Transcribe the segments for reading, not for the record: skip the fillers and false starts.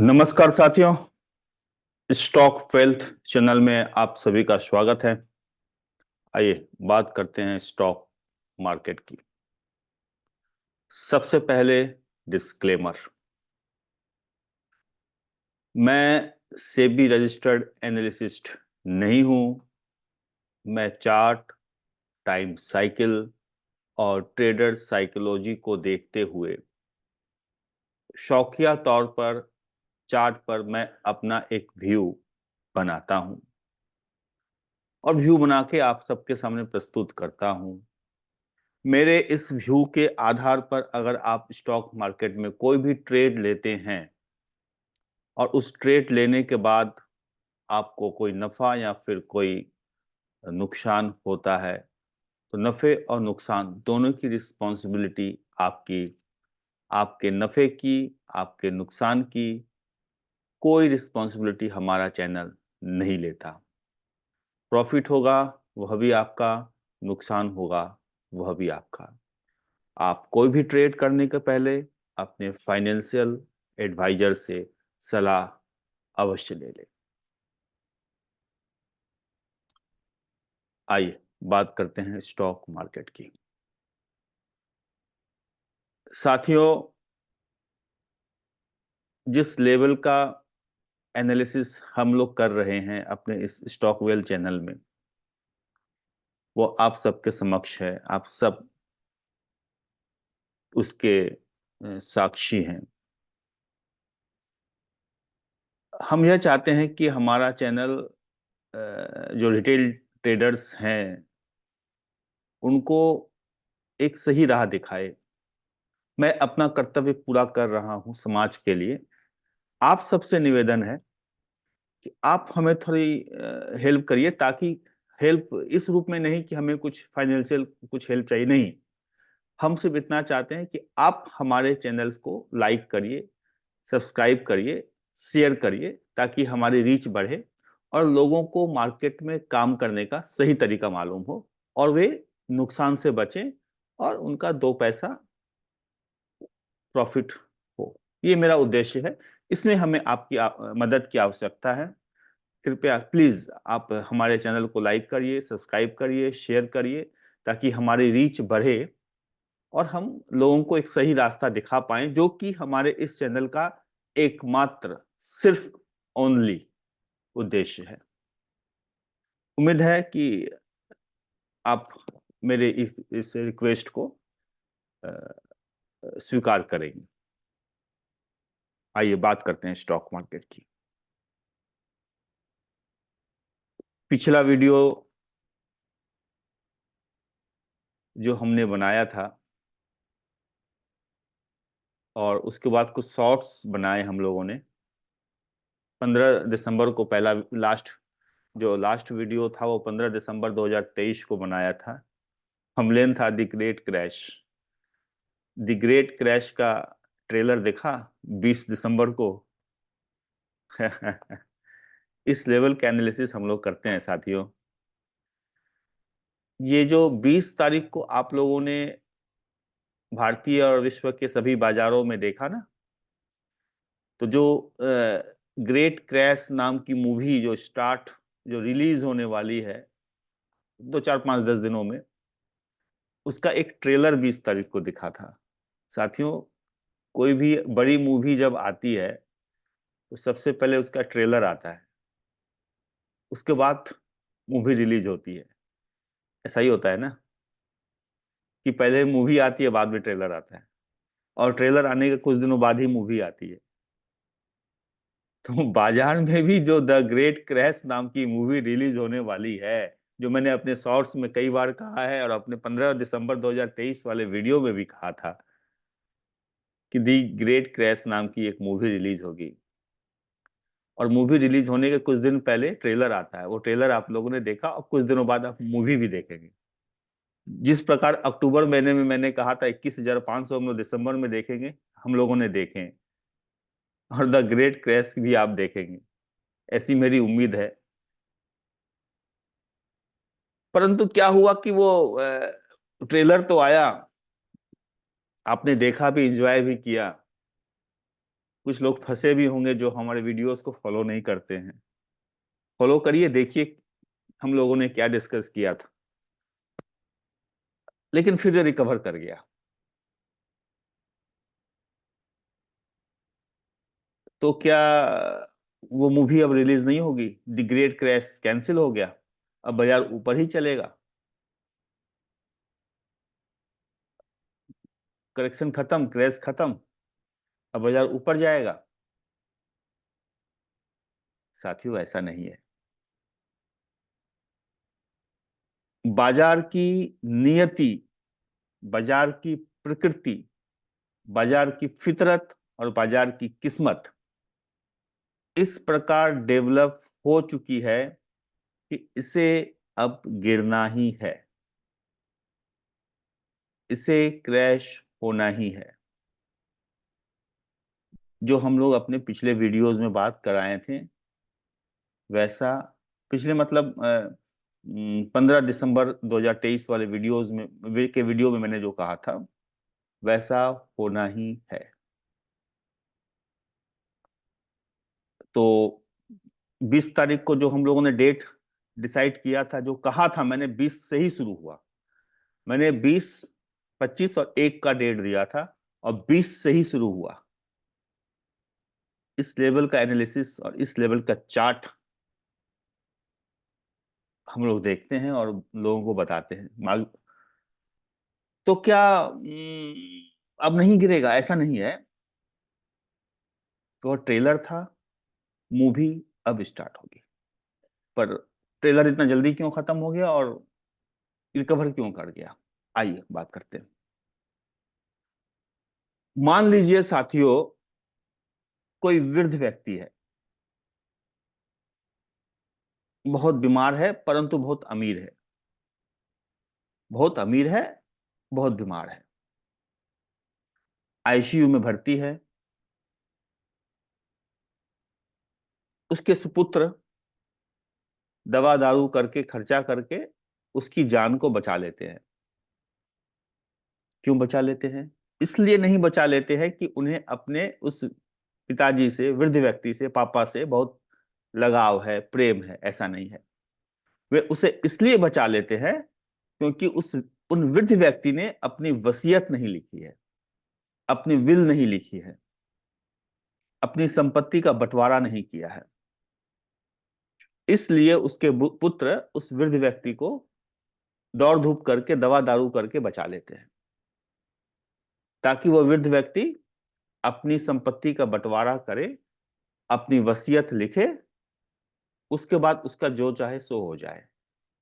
नमस्कार साथियों, stock wealth channel में आप सभी का स्वागत है। आइए बात करते हैं स्टॉक मार्केट की। सबसे पहले डिस्क्लेमर, मैं सेबी रजिस्टर्ड एनालिसिस्ट नहीं हूं। मैं चार्ट, टाइम साइकिल और ट्रेडर साइकोलॉजी को देखते हुए शौकिया तौर पर चार्ट पर मैं अपना एक व्यू बनाता हूं और व्यू बना के आप सबके सामने प्रस्तुत करता हूं। मेरे इस व्यू के आधार पर अगर आप स्टॉक मार्केट में कोई भी ट्रेड लेते हैं और उस ट्रेड लेने के बाद आपको कोई नफा या फिर कोई नुकसान होता है, तो नफे और नुकसान दोनों की रिस्पॉन्सिबिलिटी आपकी। आपके नफे की, आपके नुकसान की कोई रिस्पॉन्सिबिलिटी हमारा चैनल नहीं लेता। प्रॉफिट होगा वह भी आपका, नुकसान होगा वह भी आपका। आप कोई भी ट्रेड करने के पहले अपने फाइनेंशियल एडवाइजर से सलाह अवश्य ले लें। आइए बात करते हैं स्टॉक मार्केट की। साथियों, जिस लेवल का एनालिसिस हम लोग कर रहे हैं अपने इस स्टॉक वेल चैनल में, वो आप सबके समक्ष है। आप सब उसके साक्षी हैं। हम यह चाहते हैं कि हमारा चैनल जो रिटेल ट्रेडर्स हैं उनको एक सही राह दिखाए। मैं अपना कर्तव्य पूरा कर रहा हूं समाज के लिए। आप सबसे निवेदन है कि आप हमें थोड़ी हेल्प करिए, ताकि हेल्प इस रूप में नहीं कि हमें कुछ फाइनेंशियल कुछ हेल्प चाहिए, नहीं। हम सिर्फ इतना चाहते हैं कि आप हमारे चैनल्स को लाइक करिए, सब्सक्राइब करिए, शेयर करिए, ताकि हमारी रीच बढ़े और लोगों को मार्केट में काम करने का सही तरीका मालूम हो और वे नुकसान से बचें और उनका दो पैसा प्रॉफिट हो। ये मेरा उद्देश्य है। इसमें हमें आपकी मदद की आवश्यकता है। कृपया प्लीज आप हमारे चैनल को लाइक करिए, सब्सक्राइब करिए, शेयर करिए, ताकि हमारी रीच बढ़े और हम लोगों को एक सही रास्ता दिखा पाएं, जो कि हमारे इस चैनल का एकमात्र, सिर्फ ओनली उद्देश्य है। उम्मीद है कि आप मेरे इस रिक्वेस्ट को स्वीकार करेंगे। आइए बात करते हैं स्टॉक मार्केट की। पिछला वीडियो जो हमने बनाया था और उसके बाद कुछ शॉर्ट्स बनाए हम लोगों ने। 15 दिसंबर को पहला लास्ट वीडियो था वो 15 दिसंबर 2023 को बनाया था। हमलेन था the great crash. The great crash का ट्रेलर देखा 20 दिसंबर को। इस लेवल के एनालिसिस हम लोग करते हैं साथियों। ये जो 20 तारीख को आप लोगों ने भारतीय और विश्व के सभी बाजारों में देखा ना, तो जो ग्रेट क्रैश नाम की मूवी जो रिलीज होने वाली है 2 4 5 10 दिनों में, उसका एक ट्रेलर 20 तारीख को दिखा था। साथियों, कोई भी बड़ी मूवी जब आती है तो सबसे पहले उसका ट्रेलर आता है, उसके बाद मूवी रिलीज होती है। ऐसा ही होता है ना, कि पहले मूवी आती है बाद में ट्रेलर आता है, और ट्रेलर आने के कुछ दिनों बाद ही मूवी आती है। तो बाजार में भी जो द ग्रेट क्रैश नाम की मूवी रिलीज होने वाली है, जो मैंने अपने शॉर्ट्स में कई बार कहा है और अपने 15 दिसंबर 2023 वाले वीडियो में भी कहा था कि दी ग्रेट क्रैश नाम की एक मूवी रिलीज होगी। और मूवी रिलीज होने के कुछ दिन पहले ट्रेलर आता है। वो ट्रेलर आप लोगों ने देखा और कुछ दिनों बाद आप मूवी भी देखेंगे। जिस प्रकार अक्टूबर महीने में मैंने कहा था 21,500 हम लोग दिसंबर में देखेंगे, हम लोगों ने देखे। और द ग्रेट क्रैश भी आप देखेंगे, ऐसी मेरी उम्मीद है। परंतु क्या हुआ कि वो ट्रेलर तो आया, आपने देखा भी, एंजॉय भी किया, कुछ लोग फंसे भी होंगे जो हमारे वीडियोस को फॉलो नहीं करते हैं। फॉलो करिए, देखिए हम लोगों ने क्या डिस्कस किया था। लेकिन फिर रिकवर कर गया। तो क्या वो मूवी अब रिलीज नहीं होगी? द ग्रेट क्रैश कैंसिल हो गया, अब बाजार ऊपर ही चलेगा? करेक्शन खत्म, क्रैश खत्म, अब बाजार ऊपर जाएगा? साथियों, ऐसा नहीं है। बाजार की नियति, बाजार की प्रकृति, बाजार की फितरत और बाजार की किस्मत इस प्रकार डेवलप हो चुकी है कि इसे अब गिरना ही है, इसे क्रैश होना ही है। जो हम लोग अपने पिछले वीडियोस में बात कराए थे, वैसा पिछले मतलब 15 दिसंबर 2023 वाले वीडियोस में के वीडियो में मैंने जो कहा था, वैसा होना ही है। तो 20 तारीख को जो हम लोगों ने डेट डिसाइड किया था, जो कहा था मैंने 20 से ही शुरू हुआ, मैंने 20, 25 और 1 का डेट दिया था और 20 से ही शुरू हुआ। इस लेवल का एनालिसिस और इस लेवल का चार्ट हम लोग देखते हैं और लोगों को बताते हैं। तो क्या अब नहीं गिरेगा? ऐसा नहीं है। तो ट्रेलर था, मूवी अब स्टार्ट होगी। पर ट्रेलर इतना जल्दी क्यों खत्म हो गया और रिकवर क्यों कर गया? आइए बात करते हैं। मान लीजिए साथियों, कोई वृद्ध व्यक्ति है, बहुत बीमार है परंतु बहुत अमीर है, बहुत अमीर है, बहुत बीमार है, आईसीयू में भर्ती है। उसके सुपुत्र दवा दारू करके खर्चा करके उसकी जान को बचा लेते हैं। क्यों बचा लेते हैं? इसलिए नहीं बचा लेते हैं कि उन्हें अपने उस पिताजी से, वृद्ध व्यक्ति से, पापा से बहुत लगाव है, प्रेम है, ऐसा नहीं है। वे उसे इसलिए बचा लेते हैं क्योंकि उस उन वृद्ध व्यक्ति ने अपनी वसीयत नहीं लिखी है, अपनी विल नहीं लिखी है, अपनी संपत्ति का बंटवारा नहीं किया है। इसलिए उसके पुत्र उस वृद्ध व्यक्ति को दौड़ धूप करके, दवा दारू करके बचा लेते हैं, ताकि वह वृद्ध व्यक्ति अपनी संपत्ति का बंटवारा करे, अपनी वसीयत लिखे, उसके बाद उसका जो चाहे सो हो जाए।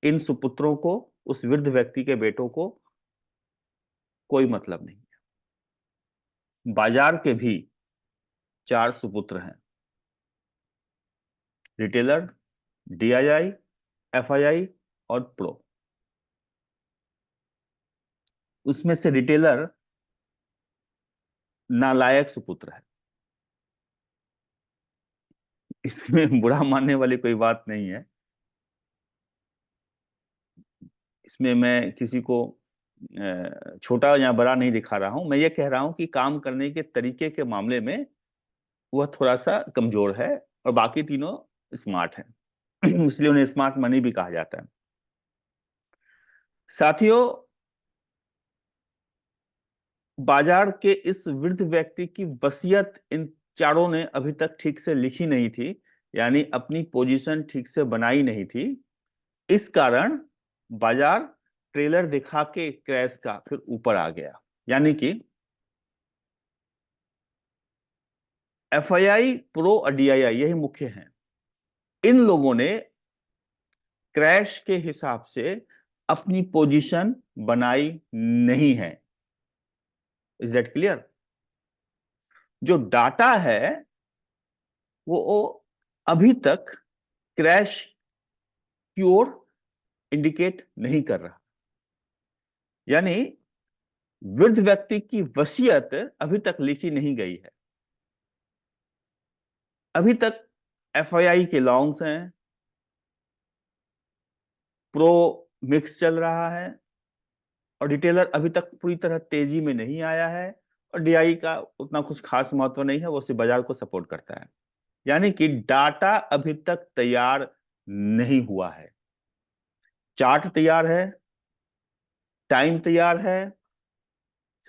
इन सुपुत्रों को, उस वृद्ध व्यक्ति के बेटों को कोई मतलब नहीं है। बाजार के भी 4 सुपुत्र हैं: रिटेलर, डीआईआई, एफआईआई और प्रो। उसमें से रिटेलर नालायक सुपुत्र है। इसमें बुरा मानने वाली कोई बात नहीं है। इसमें मैं किसी को छोटा या बड़ा नहीं दिखा रहा हूं। मैं ये कह रहा हूं कि काम करने के तरीके के मामले में वह थोड़ा सा कमजोर है और बाकी तीनों स्मार्ट हैं। इसलिए उन्हें स्मार्ट मनी भी कहा जाता है। साथियों, बाजार के इस वृद्ध व्यक्ति की वसीयत इन चारों ने अभी तक ठीक से लिखी नहीं थी, यानी अपनी पोजीशन ठीक से बनाई नहीं थी। इस कारण बाजार ट्रेलर दिखा के क्रैश का फिर ऊपर आ गया। यानी कि एफआईआई, प्रो और डीआईआई यही मुख्य हैं। इन लोगों ने क्रैश के हिसाब से अपनी पोजीशन बनाई नहीं है। Is that clear? जो डाटा है वो अभी तक क्रैश की ओर इंडिकेट नहीं कर रहा। यानी वृद्ध व्यक्ति की वसीयत अभी तक लिखी नहीं गई है। अभी तक एफआईआई के लॉन्ग्स हैं, प्रो मिक्स चल रहा है और रिटेलर अभी तक पूरी तरह तेजी में नहीं आया है। और डीआई का उतना कुछ खास महत्व नहीं है, वो सिर्फ बाजार को सपोर्ट करता है। यानी कि डाटा अभी तक तैयार नहीं हुआ है, चार्ट तैयार है, टाइम तैयार है,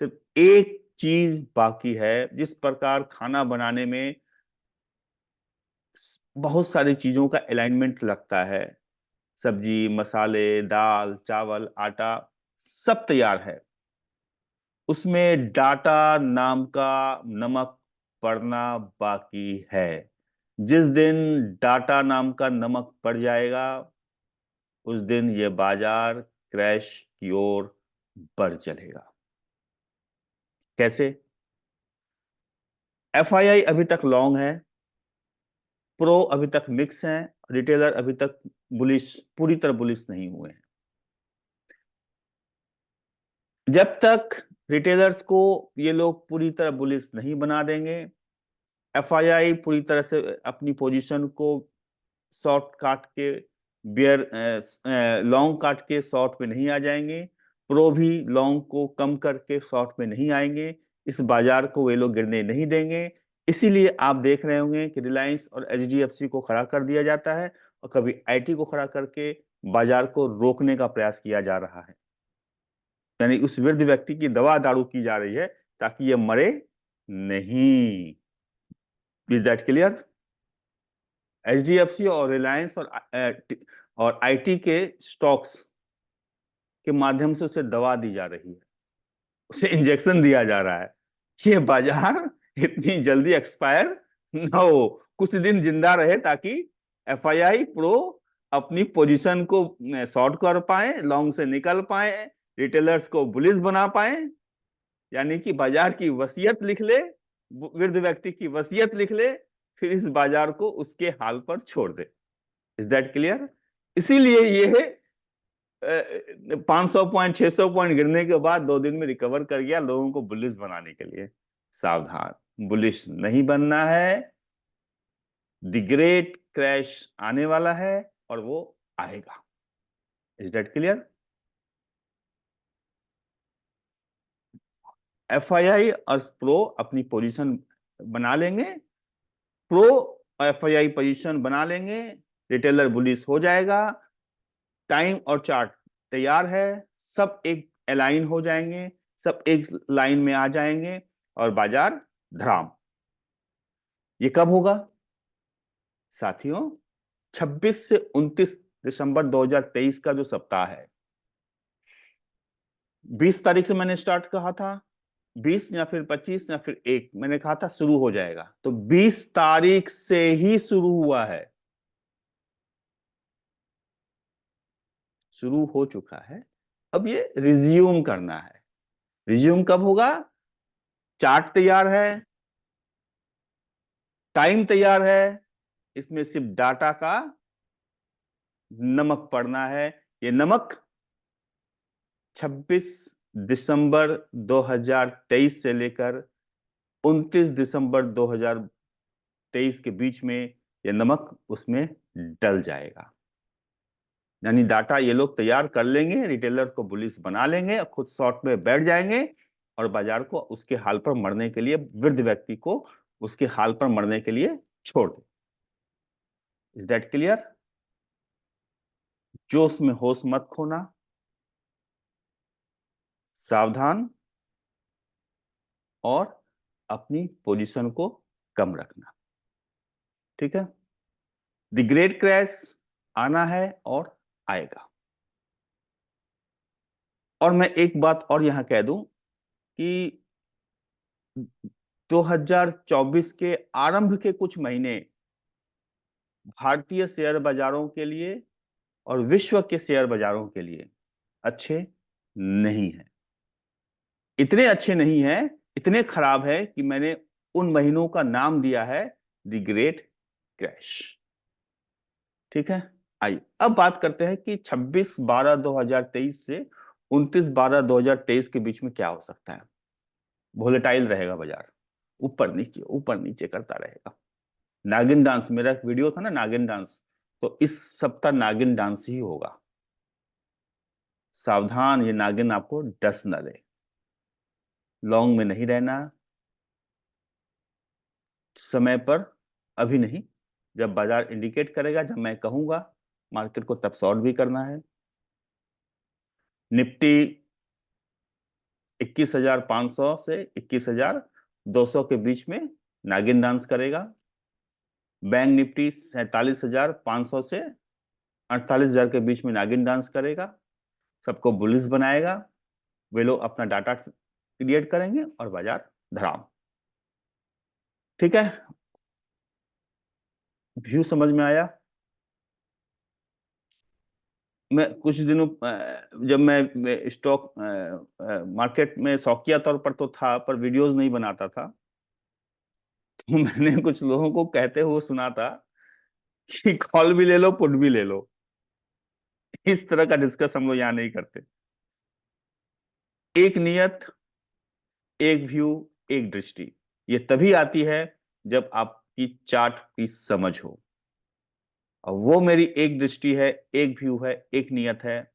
सिर्फ एक चीज बाकी है। जिस प्रकार खाना बनाने में बहुत सारी चीजों का अलाइनमेंट लगता है, सब्जी, मसाले, दाल, चावल, आटा, सब तैयार है, उसमें डाटा नाम का नमक पड़ना बाकी है। जिस दिन डाटा नाम का नमक पड़ जाएगा, उस दिन ये बाजार क्रैश की ओर बढ़ चलेगा। कैसे? एफआईआई अभी तक लॉन्ग है, प्रो अभी तक मिक्स हैं, रिटेलर अभी तक बुलिश, पूरी तरह बुलिश नहीं हुए हैं। जब तक रिटेलर्स को ये लोग पूरी तरह बुलिश नहीं बना देंगे, एफआईआई पूरी तरह से अपनी पोजीशन को शॉर्ट काट के बियर लॉन्ग काट के शॉर्ट पे नहीं आ जाएंगे, प्रो भी लॉन्ग को कम करके शॉर्ट पे नहीं आएंगे, इस बाजार को वे लोग गिरने नहीं देंगे। इसीलिए आप देख रहे होंगे कि रिलायंस और एचडीएफसी को खड़ा कर दिया जाता है और कभी आईटी को खड़ा करके बाजार को रोकने का प्रयास किया जा रहा है। यानी उस वृद्ध व्यक्ति की दवा दारू की जा रही है ताकि ये मरे नहीं। Is that clear? एचडीएफसी और रिलायंस और आईटी के स्टॉक्स के माध्यम से उसे दवा दी जा रही है, उसे इंजेक्शन दिया जा रहा है। ये बाजार इतनी जल्दी एक्सपायर ना हो, कुछ दिन जिंदा रहे ताकि एफआईआई प्रो अपनी पोजीशन को शॉर्ट कर पाए, लॉन्ग से निकल पाए, रिटेलर्स को बुलिश बना पाए। यानी कि बाजार की वसीयत लिख ले, वृद्ध व्यक्ति की वसीयत लिख ले, फिर इस बाजार को उसके हाल पर छोड़ दे। Is that clear? इसीलिए ये 500 पॉइंट 600 पॉइंट गिरने के बाद 2 दिन में रिकवर कर गया, लोगों को बुलिश बनाने के लिए। सावधान, बुलिश नहीं बनना है। द ग्रेट क्रैश आने वाला है और वो आएगा। Is that clear? एफआईआई और प्रो अपनी पोजीशन बना लेंगे, प्रो एफआईआई पोजीशन बना लेंगे, रिटेलर बुलिश हो जाएगा, टाइम और चार्ट तैयार है, सब एक अलाइन हो जाएंगे, सब एक लाइन में आ जाएंगे और बाजार धड़ाम। ये कब होगा साथियों? 26 से 29 दिसंबर 2023 का जो सप्ताह है, 20 तारीख से मैंने स्टार्ट कहा था, 20 या फिर 25 या फिर 1 मैंने कहा था शुरू हो जाएगा, तो 20 तारीख से ही शुरू हुआ है, शुरू हो चुका है। अब ये रिज्यूम करना है। रिज्यूम कब होगा? चार्ट तैयार है, टाइम तैयार है, इसमें सिर्फ डाटा का नमक पड़ना है। ये नमक 26 दिसंबर 2023 से लेकर 29 दिसंबर 2023 के बीच में ये नमक उसमें डल जाएगा। यानी डाटा ये लोग तैयार कर लेंगे, रिटेलर को बुलिश बना लेंगे और खुद शॉर्ट में बैठ जाएंगे और बाजार को उसके हाल पर मरने के लिए, वृद्ध व्यक्ति को उसके हाल पर मरने के लिए छोड़ दे। Is that clear? जोश में होश मत खोना, सावधान और अपनी पोजीशन को कम रखना। ठीक है? द ग्रेट क्रैश आना है और आएगा। और मैं एक बात और यहां कह दूं कि 2024 के आरंभ के कुछ महीने भारतीय शेयर बाजारों के लिए और विश्व के शेयर बाजारों के लिए अच्छे नहीं है। इतने अच्छे नहीं है, इतने खराब है कि मैंने उन महीनों का नाम दिया है द ग्रेट क्रैश। ठीक है? आइए अब बात करते हैं कि 26/12/2023 से 29/12/2023 के बीच में क्या हो सकता है। वोलेटाइल रहेगा बाजार, ऊपर नीचे करता रहेगा। नागिन डांस, मेरा एक वीडियो था ना नागिन डांस, तो इस सप्ताह नागिन डांस ही होगा। सावधान, ये नागिन आपको डस न दे। लॉन्ग में नहीं रहना, समय पर अभी नहीं, जब बाजार इंडिकेट करेगा, जब मैं कहूंगा मार्केट को, तब शॉर्ट भी करना है। निफ्टी 21,500 से 21,200 के बीच में नागिन डांस करेगा। बैंक निफ्टी 47,500 से 48,000 के बीच में नागिन डांस करेगा, सबको बुलिश बनाएगा। वे लोग अपना डाटा क्रिएट करेंगे और बाजार धड़ाम। ठीक है, व्यू समझ में आया? मैं कुछ दिनों जब मैं स्टॉक मार्केट में शौकिया तौर पर तो था, पर वीडियोस नहीं बनाता था, तो मैंने कुछ लोगों को कहते हुए सुना था कि कॉल भी ले लो, पुट भी ले लो। इस तरह का डिस्कस हम लोग यहाँ नहीं करते। एक नियत, एक व्यू, एक दृष्टि, ये तभी आती है जब आपकी चार्ट की समझ हो। और वो मेरी एक दृष्टि है, एक व्यू है, एक नियत है,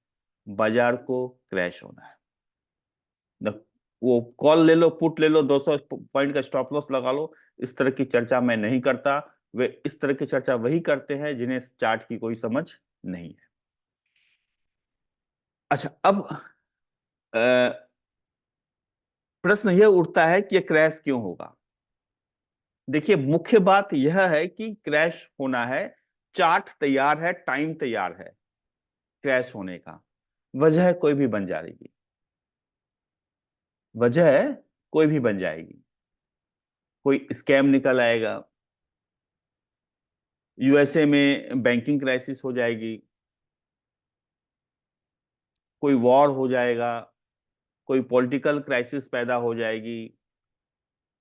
बाजार को क्रैश होना है। वो कॉल ले लो, पुट ले लो, 200 पॉइंट का स्टॉप लॉस लगा लो, इस तरह की चर्चा मैं नहीं करता। वे इस तरह की चर्चा वही करते हैं जिन्हें चार्ट की कोई समझ नहीं है। अच्छा, अब प्रश्न यह उठता है कि यह क्रैश क्यों होगा। देखिए, मुख्य बात यह है कि क्रैश होना है, चार्ट तैयार है, टाइम तैयार है क्रैश होने का। वजह कोई भी बन जाएगी, वजह कोई भी बन जाएगी। कोई स्कैम निकल आएगा, यूएसए में बैंकिंग क्राइसिस हो जाएगी, कोई वॉर हो जाएगा, कोई पॉलिटिकल क्राइसिस पैदा हो जाएगी।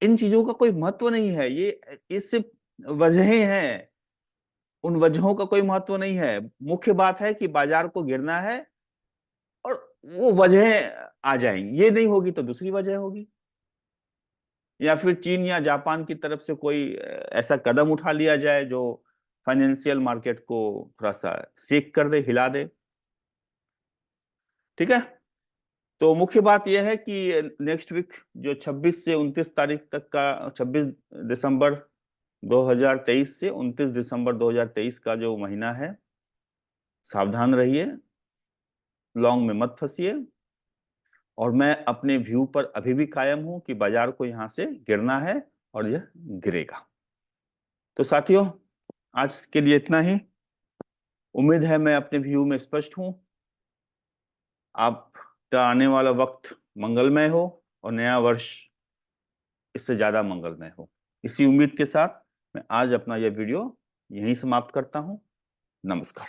इन चीजों का कोई महत्व नहीं है, ये सिर्फ वजहें हैं। उन वजहों का कोई महत्व नहीं है। मुख्य बात है कि बाजार को गिरना है और वो वजहें आ जाएंगी। ये नहीं होगी तो दूसरी वजह होगी, या फिर चीन या जापान की तरफ से कोई ऐसा कदम उठा लिया जाए जो फाइनेंशियल मार्केट को थोड़ा सा शेक कर दे, हिला दे। ठीक है, तो मुख्य बात यह है कि नेक्स्ट वीक जो 26 से 29 तारीख तक का, 26 दिसंबर 2023 से 29 दिसंबर 2023 का जो महीना है, सावधान रहिए, लॉन्ग में मत फंसिए। और मैं अपने व्यू पर अभी भी कायम हूं कि बाजार को यहां से गिरना है और यह गिरेगा। तो साथियों, आज के लिए इतना ही। उम्मीद है मैं अपने व्यू में स्पष्ट हूं। आपका आने वाला वक्त मंगलमय हो और नया वर्ष इससे ज्यादा मंगलमय हो। इसी उम्मीद के साथ मैं आज अपना यह वीडियो यहीं समाप्त करता हूं। नमस्कार।